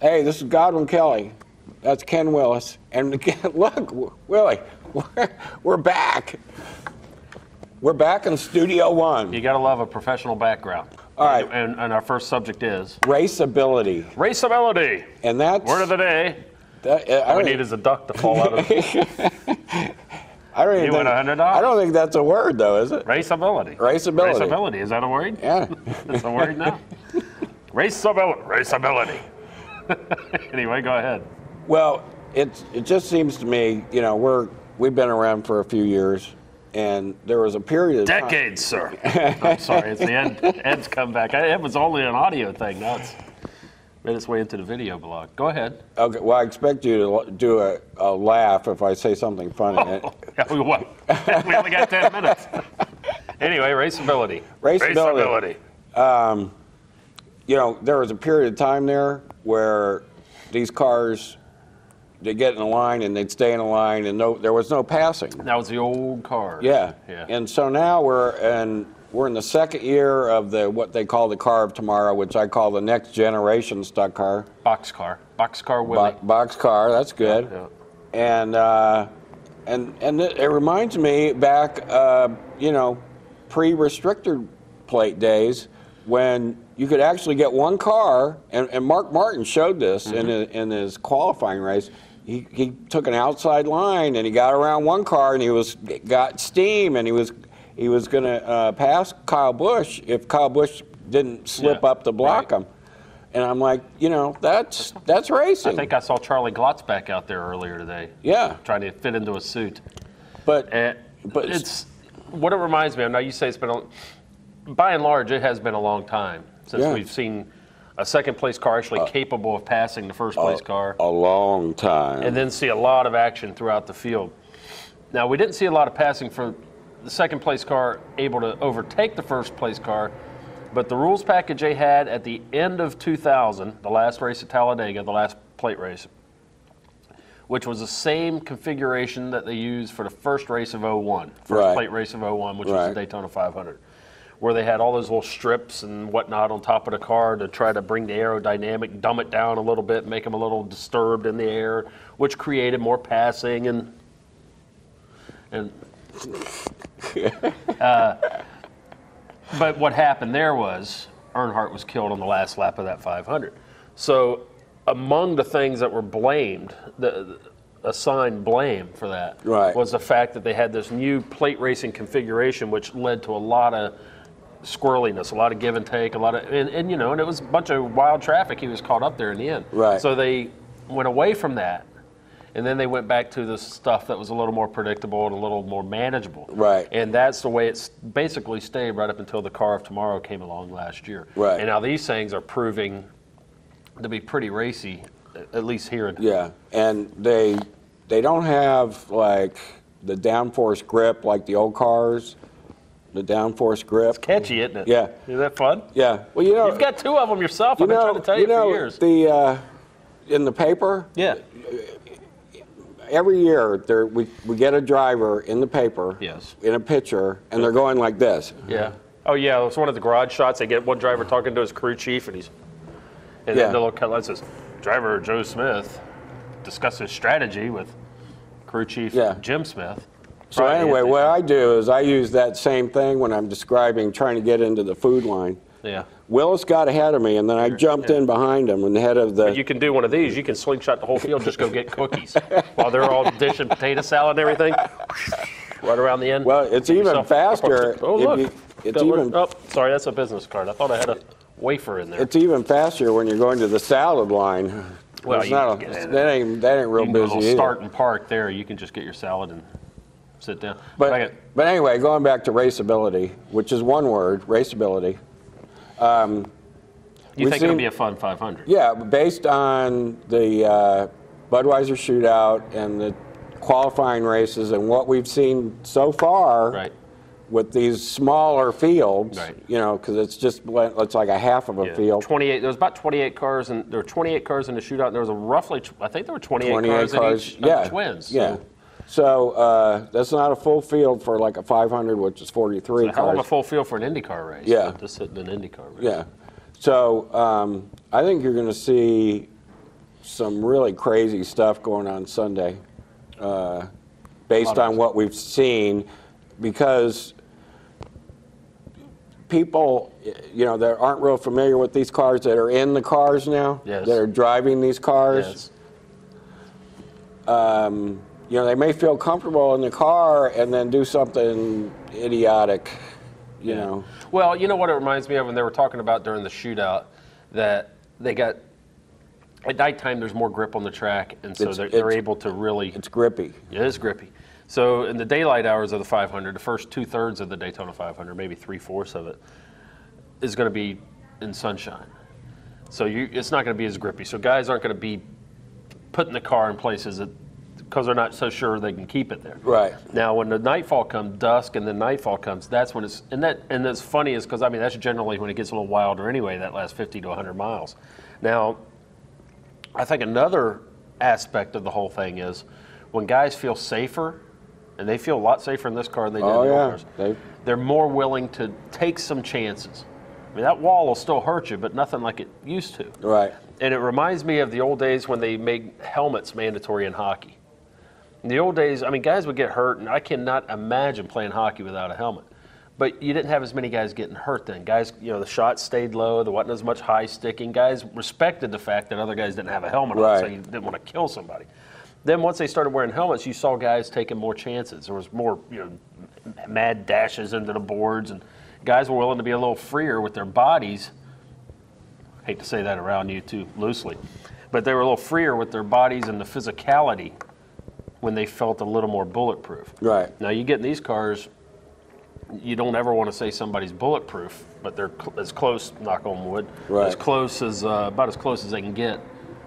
Hey, this is Godwin Kelly. That's Ken Willis. And look, Willie, we're back. We're back in Studio One. You got to love a professional background. All right. And our first subject is? Raceability. Raceability. And that's... Word of the day. All we need is a duck to fall out of I don't think that's a word, though, is it? Raceability. Raceability. Raceability. Is that a word? Yeah. It's a word now? Raceability. Anyway, go ahead. Well, it just seems to me, you know, we've been around for a few years, and there was a period of decades, sir. I'm sorry, it's the Ed's come back. It was only an audio thing. Now it's made its way into the video blog. Go ahead. Okay. Well, I expect you to do a laugh if I say something funny. Oh, yeah, we only got 10 minutes. Anyway, raceability. Raceability. You know, there was a period of time there where these cars, they get in a line and they'd stay in a line, and there was no passing. That was the old car. Yeah. And so now we're in the second year of what they call the car of tomorrow, which I call the next generation stock car. Boxcar Willie. Boxcar, that's good. Yeah. And it reminds me back, you know, pre-restricted plate days when you could actually get one car, and Mark Martin showed this in his qualifying race. He took an outside line and he got around one car and he got steam, and he was going to pass Kyle Busch if Kyle Busch didn't slip up to block him. And I'm like, you know, that's racing. I think I saw Charlie Glotz back out there earlier today. Yeah. Trying to fit into a suit. But it's what it reminds me of. Now you say it's been by and large it has been a long time since we've seen a second place car actually capable of passing the first place car. A long time. And then see a lot of action throughout the field. Now we didn't see a lot of passing for the second place car able to overtake the first place car, but the rules package they had at the end of 2000, the last race at Talladega, the last plate race, which was the same configuration that they used for the first race of 01, first plate race of 01, which was the Daytona 500, where they had all those little strips and whatnot on top of the car to try to bring the aerodynamic, dumb it down a little bit, make them a little disturbed in the air, which created more passing and but what happened there was Earnhardt was killed on the last lap of that 500. So among the things that were blamed, assigned blame for that was the fact that they had this new plate racing configuration, which led to a lot of squirreliness, a lot of give and take, and you know, and it was a bunch of wild traffic. He was caught up there in the end. So they went away from that. And then they went back to the stuff that was a little more predictable and a little more manageable. And that's the way it's basically stayed right up until the car of tomorrow came along last year. And now these things are proving to be pretty racy, at least here. And they don't have like the downforce grip like the old cars. The downforce grip. It's catchy, isn't it? Yeah. Is that fun? Yeah. Well, you know, you've got two of them yourself. I've been trying to tell you for years. In the paper. Every year, we get a driver in the paper, in a picture, and they're going like this. Oh, yeah. It's one of the garage shots. They get one driver talking to his crew chief, and then the little cut says, driver Joe Smith discusses strategy with crew chief Jim Smith. So anyway, what I do is I use that same thing when I'm describing trying to get into the food line. Willis got ahead of me, and then I jumped in behind him and the head of the... But you can do one of these. You can slingshot the whole field, just go get cookies while they're all dishing potato salad and everything. Right around the end. Well, it's even faster. Oh, look. Oh, sorry, that's a business card. I thought I had a wafer in there. It's even faster when you're going to the salad line. Well, that ain't real busy either. Start and park there. You can just get your salad and sit down. But anyway, going back to raceability, which is one word, raceability. You think it'll be a fun 500? Yeah, based on the Budweiser shootout and the qualifying races and what we've seen so far with these smaller fields, you know, because it's like a half of a field. 28. There was about 28 cars, and there were 28 cars in the shootout. And there was I think there were 28 cars in each of the twins. So that's not a full field for like a 500, which is 43 cars. How long a full field for an IndyCar race? Just hitting an IndyCar race. So I think you're going to see some really crazy stuff going on Sunday, based on what we've seen, because people, that aren't real familiar with these cars, that are in the cars now, Yes. that are driving these cars, Yes. they may feel comfortable in the car and then do something idiotic, you know. Well, you know what it reminds me of when they were talking about during the shootout, that they got, at nighttime there's more grip on the track, and so they're able to really... It's grippy. It is grippy. So in the daylight hours of the 500, the first 2/3 of the Daytona 500, maybe 3/4 of it, is going to be in sunshine. So it's not going to be as grippy. So guys aren't going to be putting the car in places that, because they're not so sure they can keep it there. Right. Now, when the nightfall comes, dusk, and then nightfall comes, that's when it's, and that's funny is because, that's generally when it gets a little wilder anyway, that last 50 to 100 miles. Now, I think another aspect of the whole thing is when guys feel safer, and they feel a lot safer in this car than they did in the old cars, they're more willing to take some chances. That wall will still hurt you, but nothing like it used to. Right. And it reminds me of the old days when they made helmets mandatory in hockey. In the old days, guys would get hurt, and I cannot imagine playing hockey without a helmet. But you didn't have as many guys getting hurt then. Guys, the shots stayed low. There wasn't as much high sticking. Guys respected the fact that other guys didn't have a helmet on, so you didn't want to kill somebody. Then once they started wearing helmets, you saw guys taking more chances. There was more, mad dashes into the boards, and guys were willing to be a little freer with their bodies. I hate to say that around you too loosely, but they were a little freer with their bodies and the physicality when they felt a little more bulletproof. Right. Now you get in these cars, you don't ever want to say somebody's bulletproof, but they're as close, knock on wood, as close as about as close as they can get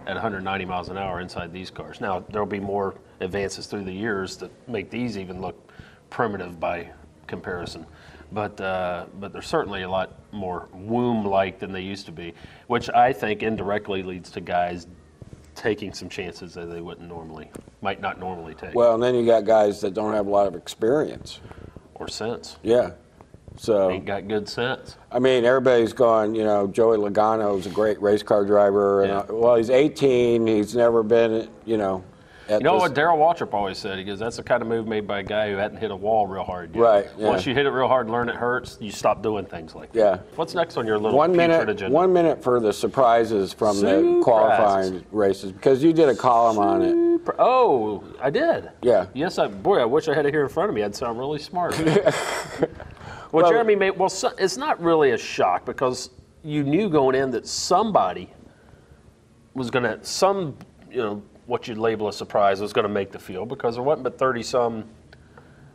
at 190 miles an hour inside these cars. Now there'll be more advances through the years that make these even look primitive by comparison, but they're certainly a lot more womb-like than they used to be, which I think indirectly leads to guys taking some chances that they might not normally take. Well, and then you got guys that don't have a lot of experience. Or sense. Yeah. So ain't got good sense. Everybody's going, Joey Logano's a great race car driver. And, well, he's 18. He's never been, what Darrell Waltrip always said? He goes, that's the kind of move made by a guy who hadn't hit a wall real hard yet. Right. Yeah. Once you hit it real hard and learn it hurts, you stop doing things like that. Yeah. What's next on your little putrid agenda? 1 minute for the surprises from the qualifying races, because you did a column on it. Oh, I did. Yeah. Yes, I wish I had it here in front of me. I'd sound really smart. Well, Jeremy made, it's not really a shock, because you knew going in that somebody was going to, what you'd label a surprise was going to make the field, because there wasn't but 30-some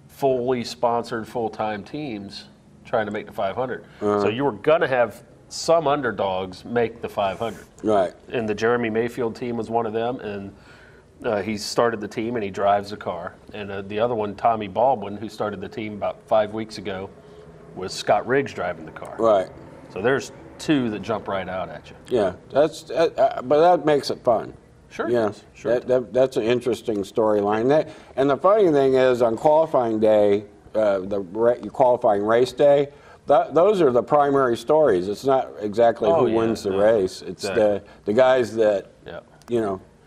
fully sponsored full-time teams trying to make the 500. So you were going to have some underdogs make the 500. Right. And the Jeremy Mayfield team was one of them, and he started the team and he drives the car. And the other one, Tommy Baldwin, who started the team about 5 weeks ago, was Scott Riggs driving the car. Right. So there's two that jump right out at you. Yeah, but that makes it fun. Sure. Yeah, sure. That's an interesting storyline. And the funny thing is, on qualifying day, the qualifying race day, those are the primary stories. It's not exactly who wins the race. It's the guys that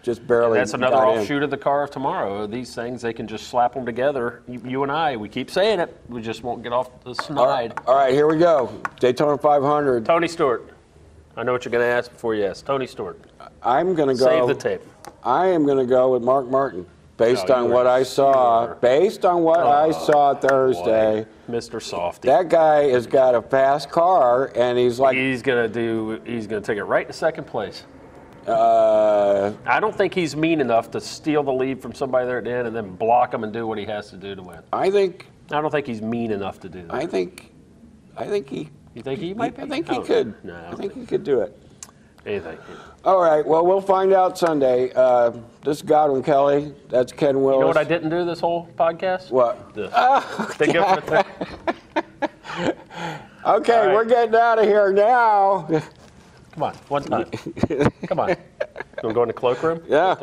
just barely. And that's another offshoot of the car of tomorrow. These things, they can just slap them together. You and I, we keep saying it. We just won't get off the snide. All right, here we go. Daytona 500. Tony Stewart. I know what you're going to ask before you ask. Tony Stewart. I'm going to go. Save the tape. I am going to go with Mark Martin, based on what I saw. Based on what I saw Thursday. Boy, Mr. Softy. That guy has got a fast car, and he's like. He's going to take it right to second place. I don't think he's mean enough to steal the lead from somebody there at the end and then block him and do what he has to do to win. I don't think he's mean enough to do that. I think he. You think he might be? I think he could. No, I think he could do it. Anything. All right. Well, we'll find out Sunday. This is Godwin Kelly. That's Ken Willis. You know what I didn't do this whole podcast? What? This. Okay, we're getting out of here now. Come on, one time. Come on. You want to go in the cloakroom? Yeah.